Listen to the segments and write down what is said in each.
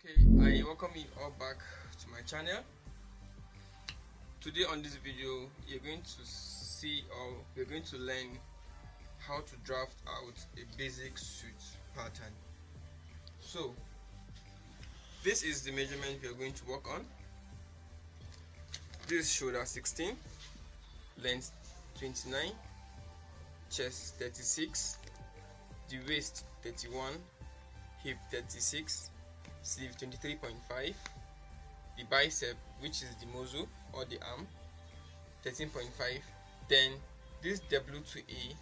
Okay, I welcome you all back to my channel. Today on this video, you're going to see or we're going to learn how to draft out a basic suit pattern. So this is the measurement we are going to work on. This is shoulder 16, length 29, chest 36, the waist 31, hip 36, sleeve 23.5, the bicep, which is the muzzle or the arm, 13.5. Then this W2A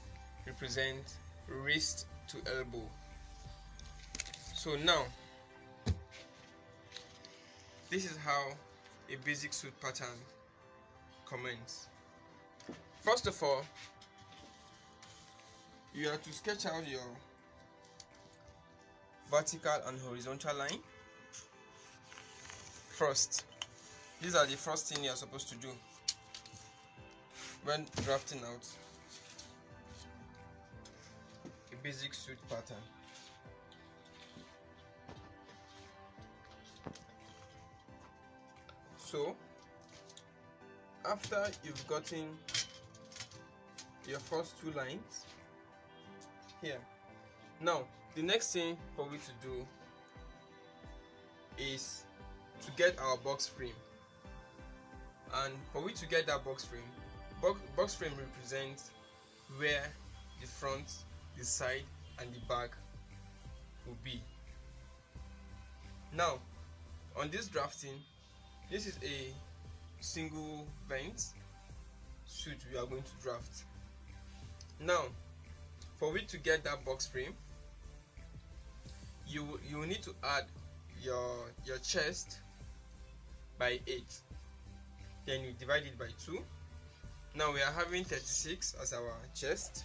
represents wrist to elbow. So now this is how a basic suit pattern commences. First of all, you have to sketch out your vertical and horizontal line first. These are the first thing you are supposed to do when drafting out a basic suit pattern. So after you've gotten your first two lines here, now the next thing for we to do is to get our box frame. And for we to get that box frame represents where the front, the side and the back will be. Now on this drafting, this is a single vent suit we are going to draft. Now for we to get that box frame, you will need to add your chest by 8, then you divide it by 2. Now we are having 36 as our chest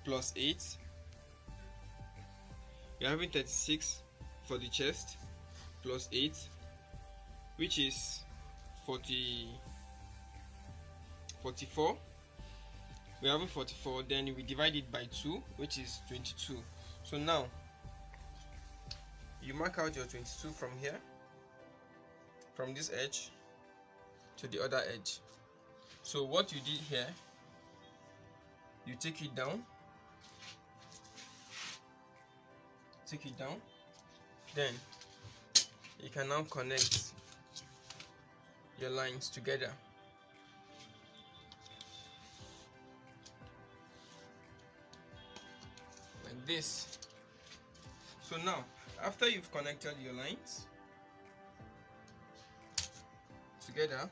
plus 8. We are having 36 for the chest plus 8, which is 44. We are having 44, then we divide it by 2, which is 22. So now you mark out your 22 from here, from this edge to the other edge. So what you did here, you take it down, then you can now connect your lines together like this. So now after you've connected your lines together,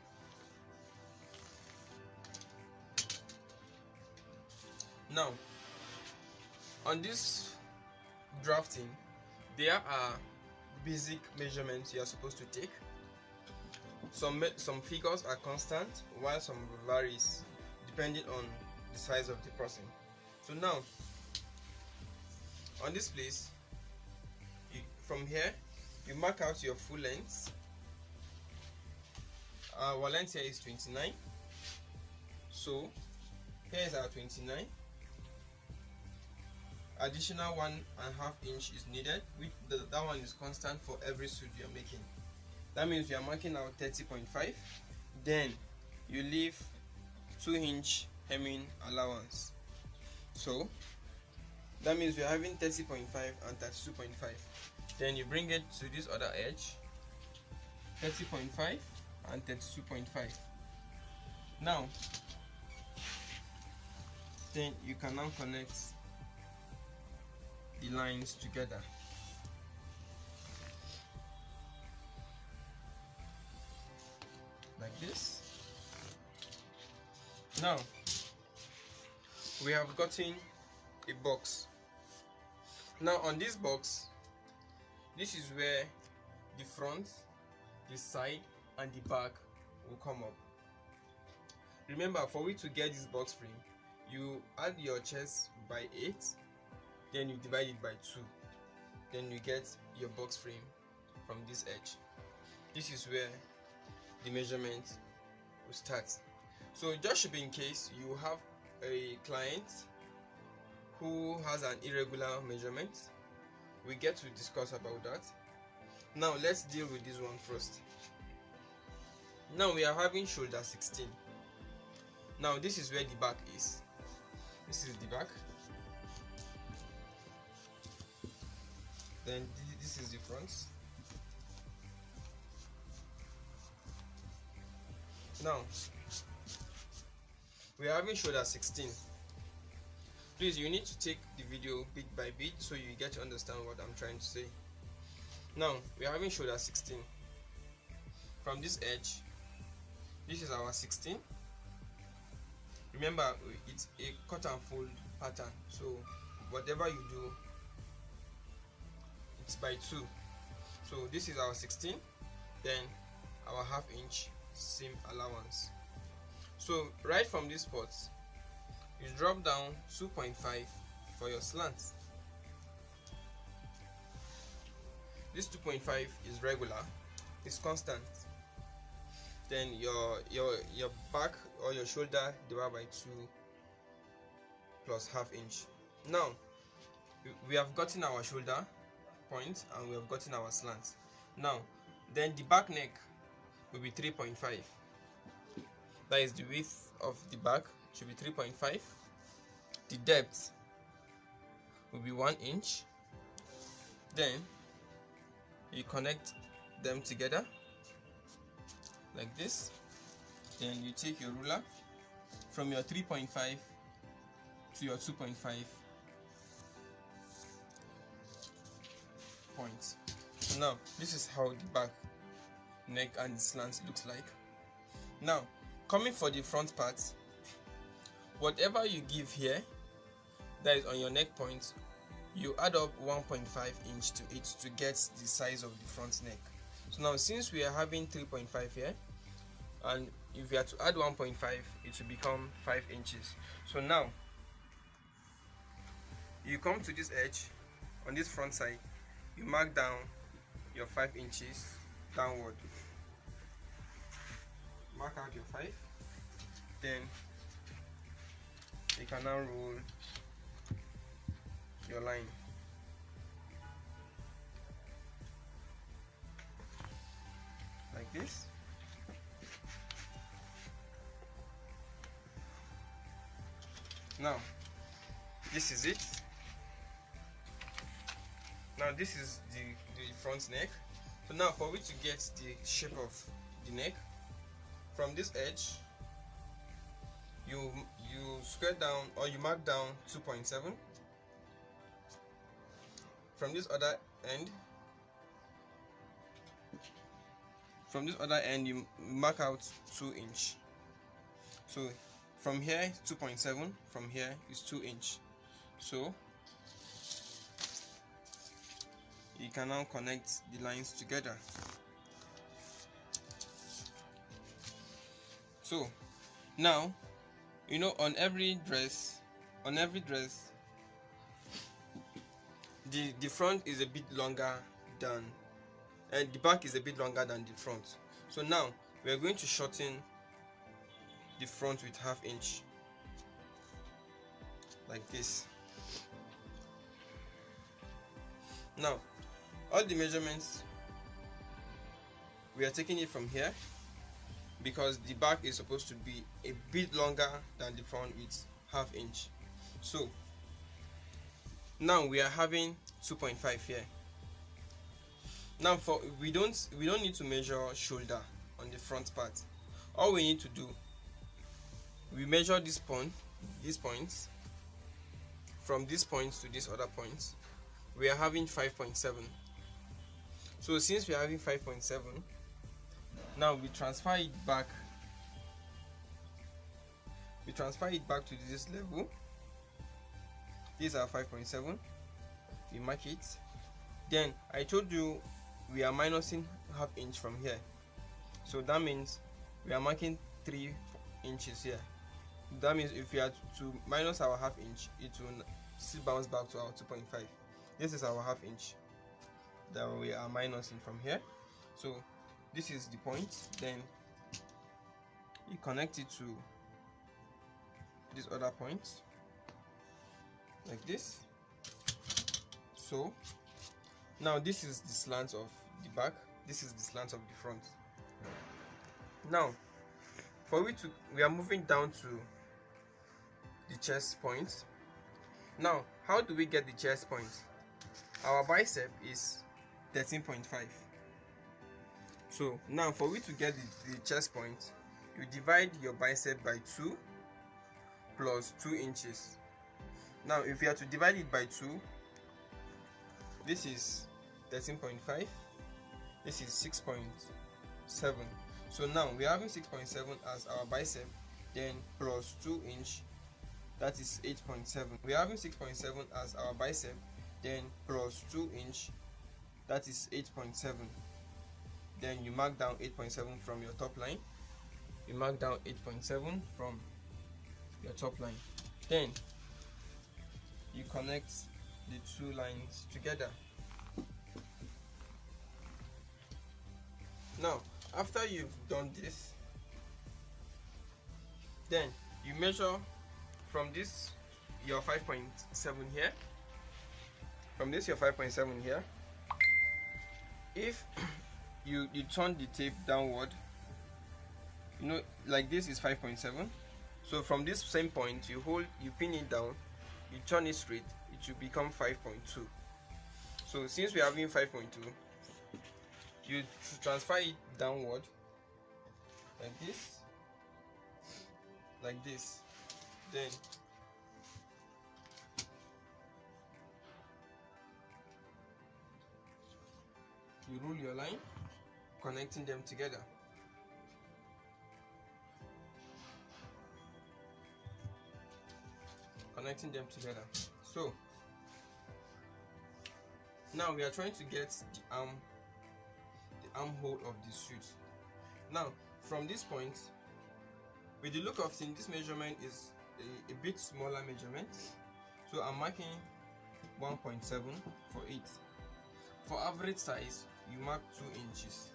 now on this drafting there are basic measurements you are supposed to take. Some figures are constant while some varies depending on the size of the person. So now on this place, from here you mark out your full length. Our length here is 29, so here is our 29. Additional 1.5 inch is needed, which that one is constant for every suit you're making. That means you are marking out 30.5, then you leave 2-inch hemming allowance. So that means we are having 30.5 and 32.5. Then you bring it to this other edge, 30.5 and 32.5. Now then you can now connect the lines together like this. Now we have gotten a box. Now on this box, this is where the front, the side and the back will come up. Remember, for we to get this box frame, you add your chest by 8, then you divide it by 2, then you get your box frame from this edge. This is where the measurement will start. So just should be in case you have a client who has an irregular measurement, we get to discuss about that. Now let's deal with this one first. Now we are having shoulder 16. Now this is where the back is. This is the back. Then this is the front. Now we are having shoulder 16. Please, you need to take the video bit by bit so you get to understand what I'm trying to say. Now we are having shoulder 16. From this edge, this is our 16. Remember, it's a cut and fold pattern, so whatever you do, it's by 2. So this is our 16, then our half inch seam allowance. So right from this spot, you drop down 2.5 for your slant. This 2.5 is regular, it's constant. Then your back or your shoulder divided by 2 plus half inch. Now we have gotten our shoulder point and we have gotten our slant. Now then the back neck will be 3.5. That is the width of the back, should be 3.5. The depth will be 1 inch. Then you connect them together like this. Then you take your ruler from your 3.5 to your 2.5 points. So now this is how the back, neck and the slant looks like. Now coming for the front part, whatever you give here that is on your neck point, you add up 1.5 inch to it to get the size of the front neck. So now since we are having 3.5 here, and if you are to add 1.5, it will become 5 inches. So now you come to this edge on this front side, you mark down your 5 inches downward. Mark out your 5. Then you can now roll your line. Like this. Now this is it. Now this is the front neck. So now for we to get the shape of the neck, from this edge you square down or you mark down 2.7. From this other end you mark out 2 inch. So from here 2.7, from here is 2 inch. So you can now connect the lines together. So now, you know, on every dress, the front is a bit longer than, and the back is a bit longer than the front. So now we are going to shorten the front with half inch, like this. Now all the measurements, we are taking it from here because the back is supposed to be a bit longer than the front with half inch. So now we are having 2.5 here. Now we don't need to measure shoulder on the front part. All we need to do, we measure these points from this point to this other point. We are having 5.7. So since we are having 5.7, now we transfer it back to this level. These are 5.7. We mark it. Then I told you we are minusing half inch from here, so that means we are marking 3 inches here. That means if we are to minus our half inch, it will still bounce back to our 2.5. This is our half inch that we are minusing from here. So this is the point. Then you connect it to this other point like this. So Now this is the slant of the back, this is the slant of the front. Now we are moving down to the chest point. Now how do we get the chest point? Our bicep is 13.5. So now for we to get the chest point, you divide your bicep by 2 plus 2 inches. Now if you are to divide it by 2, this is 13.5, this is 6.7. So now we are having 6.7 as our bicep, then plus 2 inch, that is 8.7. We are having 6.7 as our bicep, then plus 2 inch, that is 8.7. Then you mark down 8.7 from your top line. You mark down 8.7 from your top line. Then you connect the two lines together. Now after you've done this, then you measure from this your 5.7 here, from this your 5.7 here. If you turn the tape downward, you know, like this is 5.7. So from this same point, you pin it down, you turn it straight, it should become 5.2. So since we are having 5.2, you transfer it downward like this, then you rule your line, connecting them together. So now we are trying to get the armhole of the suit. Now from this point, with the look of things, this measurement is a bit smaller measurement, so I'm marking 1.7 for it. For average size, you mark 2 inches,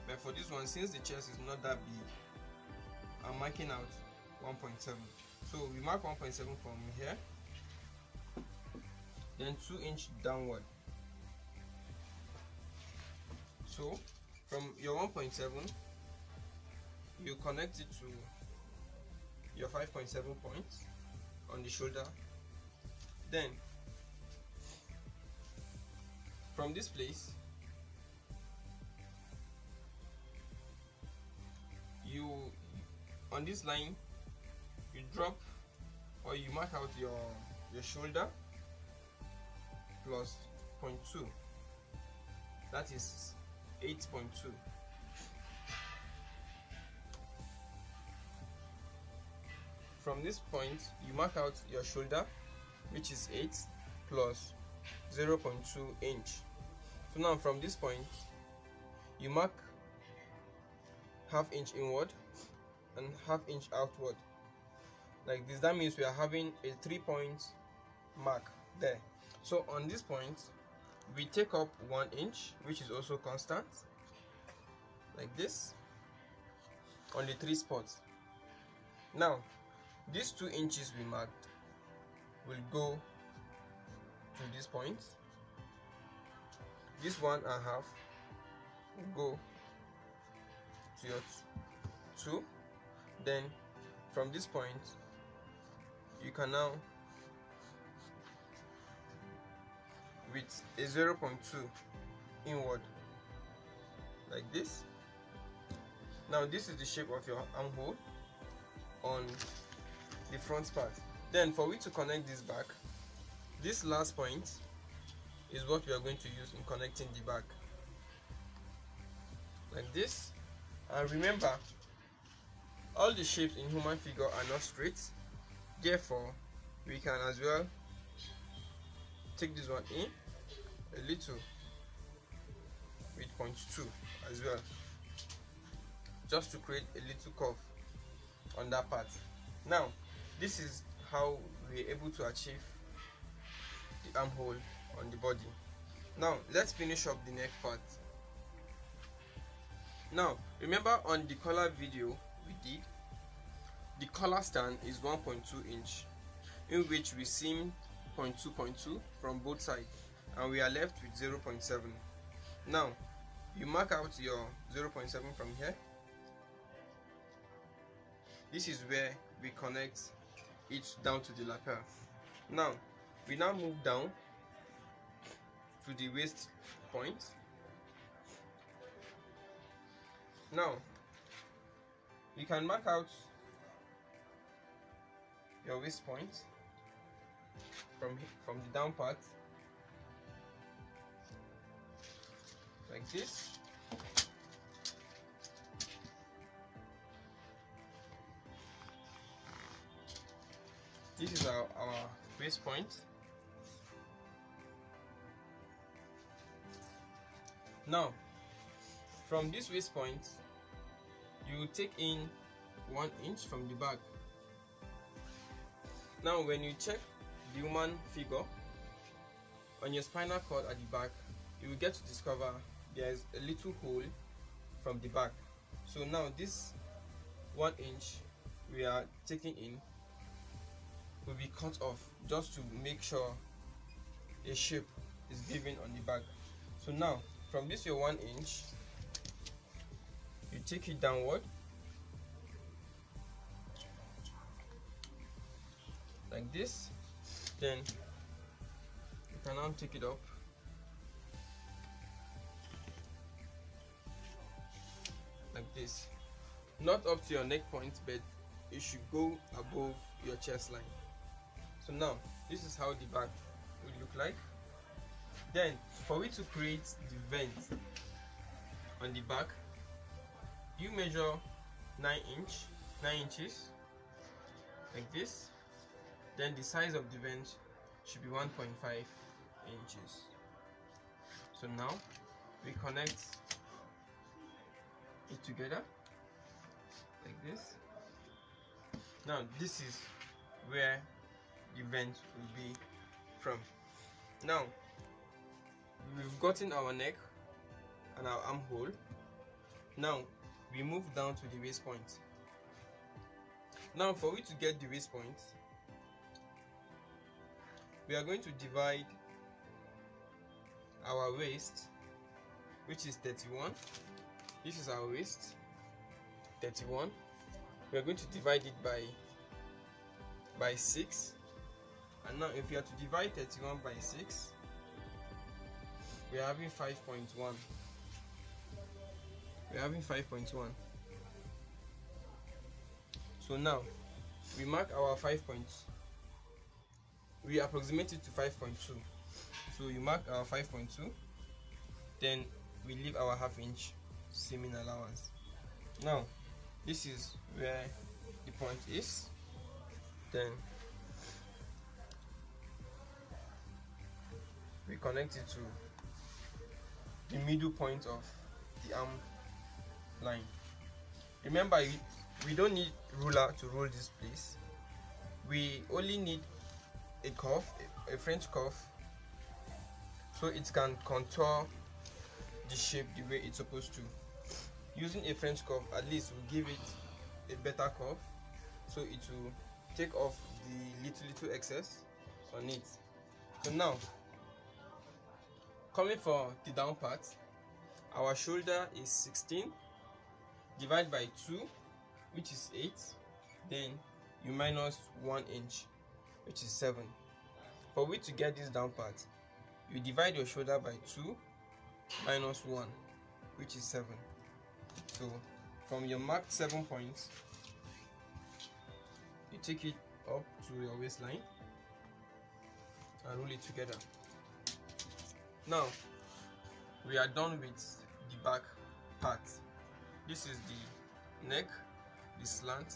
but for this one, since the chest is not that big, I'm marking out 1.7. So we mark 1.7 from here, then 2 inch downward. So from your 1.7, you connect it to your 5.7 points on the shoulder. Then from this place, you on this line, you drop or you mark out your shoulder plus 0.2, that is 8.2. From this point, you mark out your shoulder, which is 8 plus 0.2 inch. So now from this point, you mark ½ inch inward and ½ inch outward, like this. That means we are having a 3-point mark there. So on this point, we take up 1 inch, which is also constant, like this, on the 3 spots. Now these 2 inches we marked will go to this point. This 1.5 will go to your 2. Then from this point, you can now, with a 0.2 inward, like this. Now this is the shape of your armhole on the front part. Then for we to connect this back, this last point is what we are going to use in connecting the back, like this. And remember, all the shapes in human figure are not straight, therefore we can as well take this one in a little with 0.2 as well, just to create a little curve on that part. Now this is how we're able to achieve the armhole on the body. Now let's finish up the neck part. Now remember, on the collar video we did, the collar stand is 1.2 inch, in which we seam 0.2 from both sides. and we are left with 0.7. Now you mark out your 0.7 from here. This is where we connect it down to the lapel. Now we move down to the waist point. Now you can mark out your waist point from the down part like this. This is our waist point. Now from this waist point you take in 1 inch from the back. Now when you check the human figure on your spinal cord at the back, you will get to discover there is a little hole from the back. So now this 1 inch we are taking in will be cut off just to make sure a shape is given on the back. So now from this your 1 inch, you take it downward like this, then you can now take it up like this, not up to your neck point, but it should go above your chest line. So now this is how the back will look like. Then for we to create the vent on the back, you measure 9 inches like this. Then the size of the vent should be 1.5 inches. So now we connect it together like this. Now this is where the vent will be from. Now we've gotten our neck and our armhole. Now we move down to the waist point. Now for we to get the waist point, we are going to divide our waist, which is 31. This is our waist, 31. We are going to divide it by 6. And now if you are to divide 31 by 6, we are having 5.1. We are having 5.1. So now we mark our 5 points. We approximate it to 5.2. So you mark our 5.2, then we leave our ½ inch seaming allowance. Now this is where the point is. Then we connect it to the middle point of the arm line. Remember, we don't need ruler to roll this place. We only need a curve, a French curve, so it can contour the shape the way it's supposed to. Using a French curve at least will give it a better curve, so it will take off the little excess on it. So now, coming for the down part, our shoulder is 16, divide by 2, which is 8, then you minus 1 inch, which is 7. For we to get this down part, you divide your shoulder by 2 minus 1, which is 7. So from your marked 7 points, you take it up to your waistline and roll it together. Now we are done with the back part. This is the neck, the slant,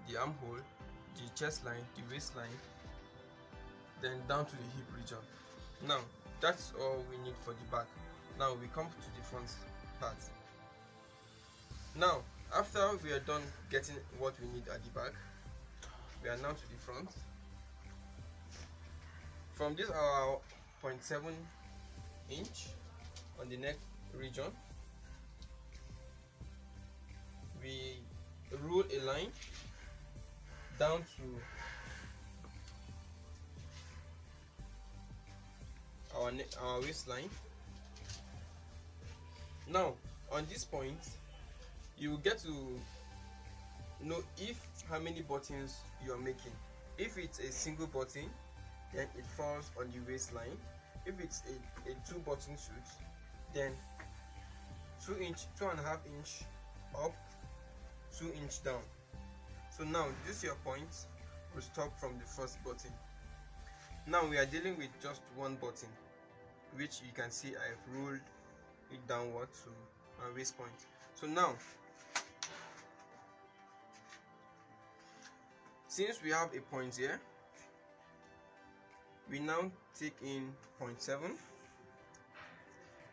the armhole, the chest line, the waistline, then down to the hip region. Now that's all we need for the back. Now we come to the front part. Now after we are done getting what we need at the back, we are now to the front. From this our 0.7 inch on the neck region, we roll a line down to our our waistline. Now on this point you will get to know how many buttons you are making. If it's a single button, then it falls on the waistline. If it's a 2 button suit, then 2.5 inch up, 2 inch down. So now this your point will stop from the first button. Now we are dealing with just one button, which you can see I've rolled it downward to my waist point. So now, since we have a point here, we now take in 0.7,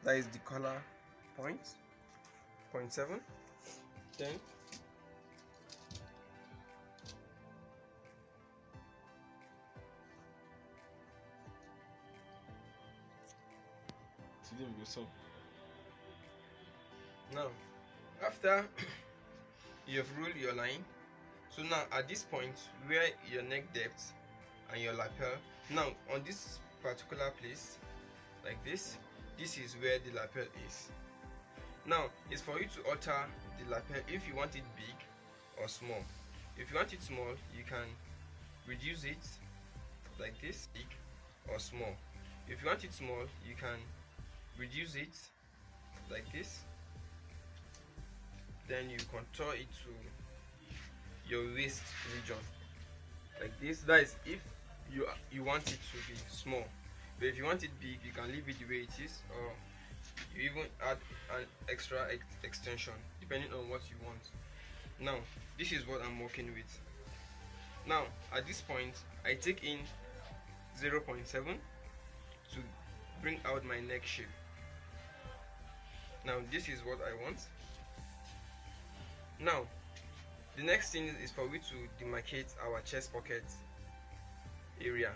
that is the collar point, 0.7, then now after you've ruled your line, so now at this point where your neck depth and your lapel, now on this particular place like this is where the lapel is. Now it's for you to alter the lapel if you want it big or small. If you want it small, you can reduce it like this, big or small. If you want it small, you can reduce it like this, then you contour it to your waist region like this. That is if you want it to be small. But if you want it big, you can leave it the way it is, or you even add an extra extension depending on what you want. Now this is what I'm working with. Now at this point I take in 0.7 to bring out my neck shape. Now this is what I want. Now the next thing is for we to demarcate our chest pocket area.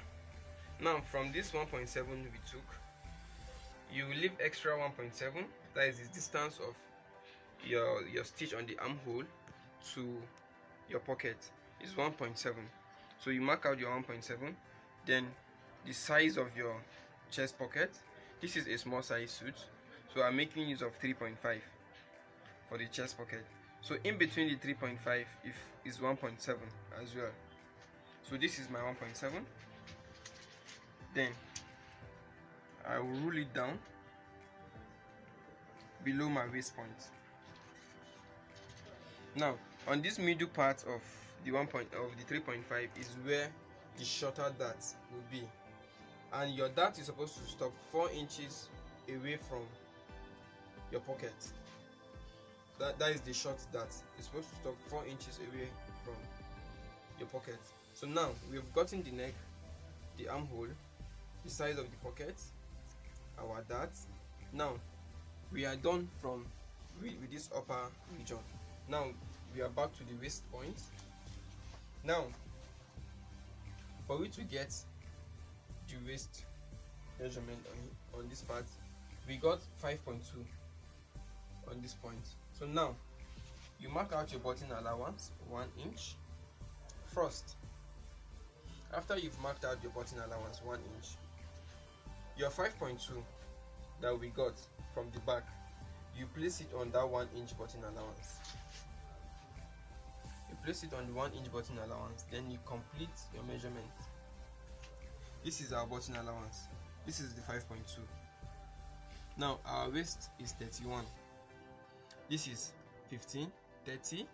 Now from this 1.7 we took, you will leave extra 1.7, that is the distance of your stitch on the armhole to your pocket is 1.7. So you mark out your 1.7, then the size of your chest pocket. This is a small size suit, so I'm making use of 3.5 for the chest pocket. So in between the 3.5 is 1.7 as well. So this is my 1.7. Then I will rule it down below my waist point. Now on this middle part of the 3.5 is where the shorter dart will be, and your dart is supposed to stop 4 inches away from your pocket. That is the short dart. It's supposed to stop 4 inches away from your pocket. So now we have gotten the neck, the armhole, the size of the pocket, our dart. Now we are done with this upper region. Now we are back to the waist point. Now for we to get the waist measurement on this part, we got 5.2 on this point. So now you mark out your button allowance 1 inch first. After you've marked out your button allowance 1 inch, your 5.2 that we got from the back, you place it on that 1 inch button allowance. You place it on the 1 inch button allowance, then you complete your measurement. This is our button allowance. This is the 5.2. Now our waist is 31. This is 15, 30.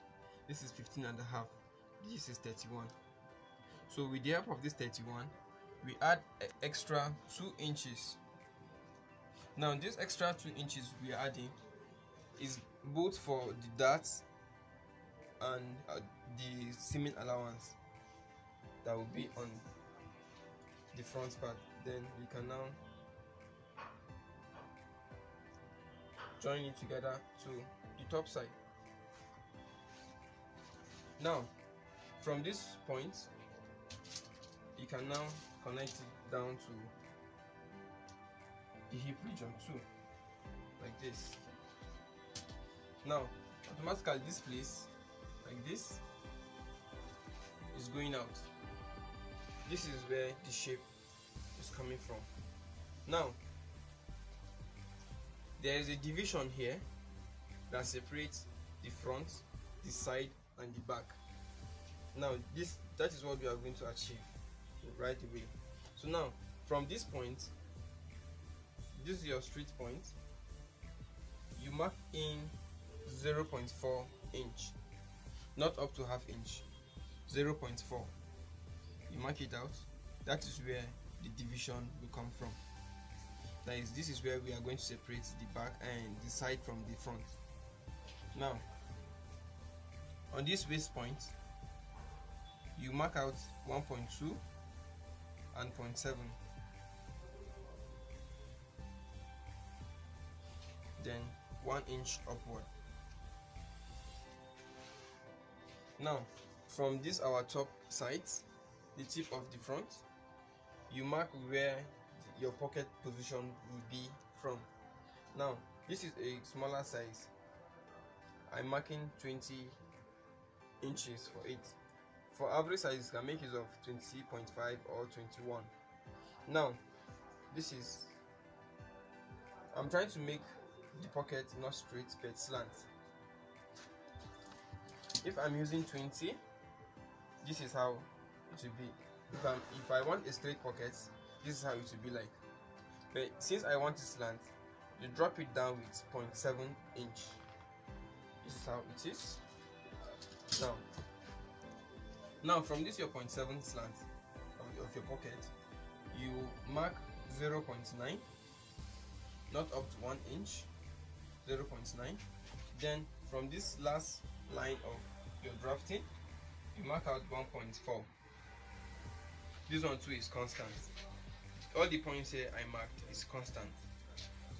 This is 15 and a half. This is 31. So with the help of this 31, we add an extra 2 inches. Now this extra 2 inches we are adding is both for the darts and the seaming allowance that will be on the front part. Then we can now join it together to the top side. Now from this point you can now connect it down to the hip region too, like this. Now automatically this place, like this, is going out. This is where the shape is coming from. Now there is a division here that separates the front, the side, and the back. Now that is what we are going to achieve right away. So now from this point, this is your straight point, you mark in 0.4 inch, not up to half inch, 0.4. You mark it out. That is where the division will come from. That is, this is where we are going to separate the back and the side from the front. Now on this waist point, you mark out 1.2 and 0.7, then 1 inch upward. Now from this our top sides, the tip of the front, you mark where your pocket position will be from. Now this is a smaller size, I'm marking 20 inches for it. For average size, you can make use of 20.5 or 21. Now this is, I'm trying to make the pocket not straight but slant. If I'm using 20, this is how it will be. If I want a straight pocket, this is how it will be like. But since I want it slant, you drop it down with 0.7 inch. This is how it is. Now from this your 0.7 slant of your pocket, you mark 0.9, not up to 1 inch, 0.9. Then from this last line of your drafting, you mark out 1.4. This one too is constant. All the points here I marked is constant.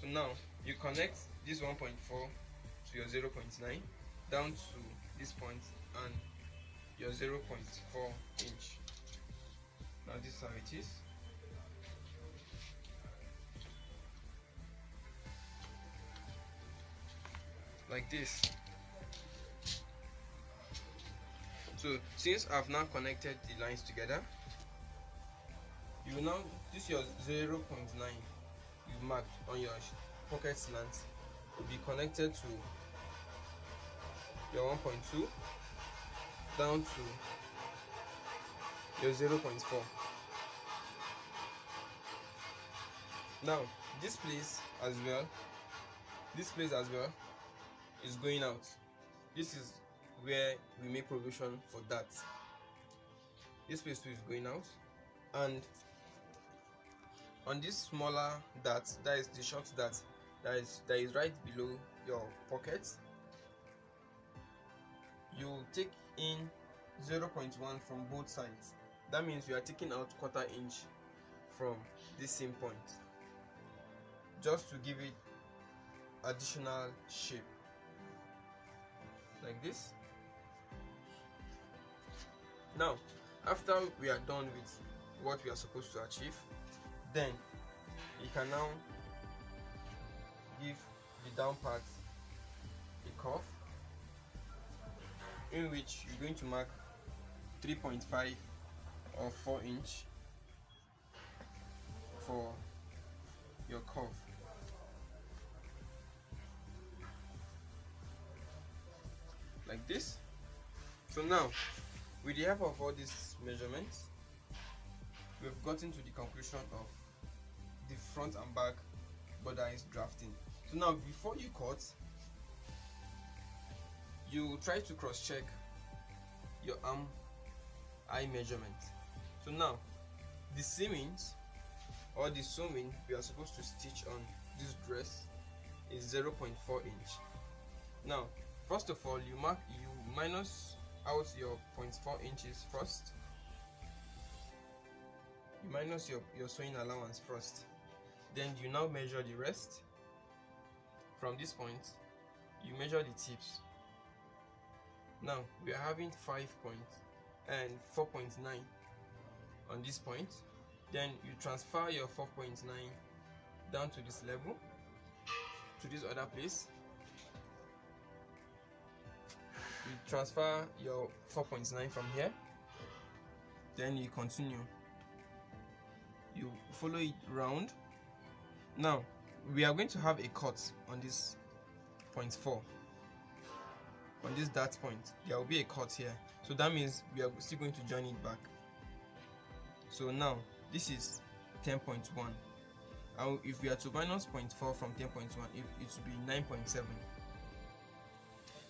So now you connect this 1.4 to your 0.9 down to this point and your 0.4 inch. Now this is how it is. Like this. So since I've now connected the lines together, you now, this is your 0.9 you marked on your pocket slant will be connected to your 1.2 down to your 0.4. Now this place as well is going out. This is where we make provision for that. This place too is going out, and on this smaller dart, that is the short dart that is right below your pocket, you take in 0.1 from both sides. That means you are taking out 1/4 inch from this same point, just to give it additional shape, like this. Now after we are done with what we are supposed to achieve, then you can now give the down part a curve, in which you're going to mark 3.5 or 4 inch for your curve. Like this. So now, with the help of all these measurements, we've gotten to the conclusion of the front and back borderlines drafting. So now, before you cut, you try to cross-check your arm eye measurement. So now, the seamings or the sewing we are supposed to stitch on this dress is 0.4 inch. Now, first of all, you minus out your 0.4 inches first. You minus your sewing allowance first. Then you now measure the rest. From this point, you measure the tips. Now we are having 5 points and 4.9 on this point. Then you transfer your 4.9 down to this level, to this other place. You transfer your 4.9 from here. Then you continue. You follow it round. Now we are going to have a cut on this point 4. On this dart point, there will be a cut here, so that means we are still going to join it back. So now this is 10.1, and if we are to minus 0.4 from 10.1, it will be 9.7.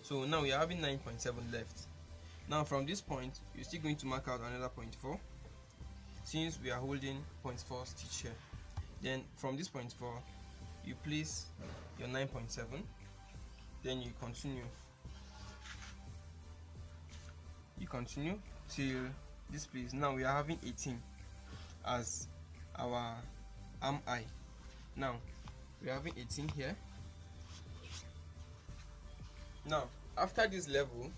So now we are having 9.7 left. Now from this point, you're still going to mark out another 0.4, since we are holding 0.4 stitch here. Then from this 0.4, you place your 9.7, then you continue till this place. Now we are having 18 as our arm eye. Now we are having 18 here. Now after this level,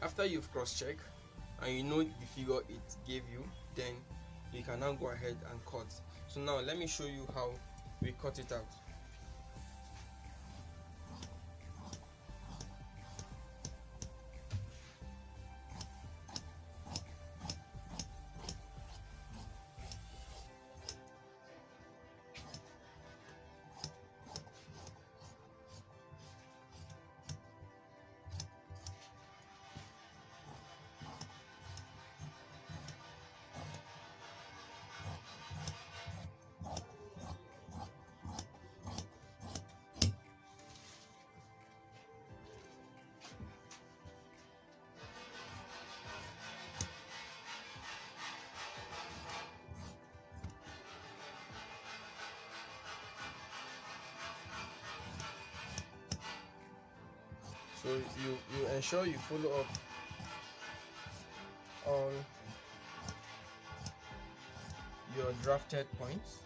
after you've cross-checked and you know the figure it gave you, then you can now go ahead and cut. So now let me show you how we cut it out. So you ensure you follow up all your drafted points.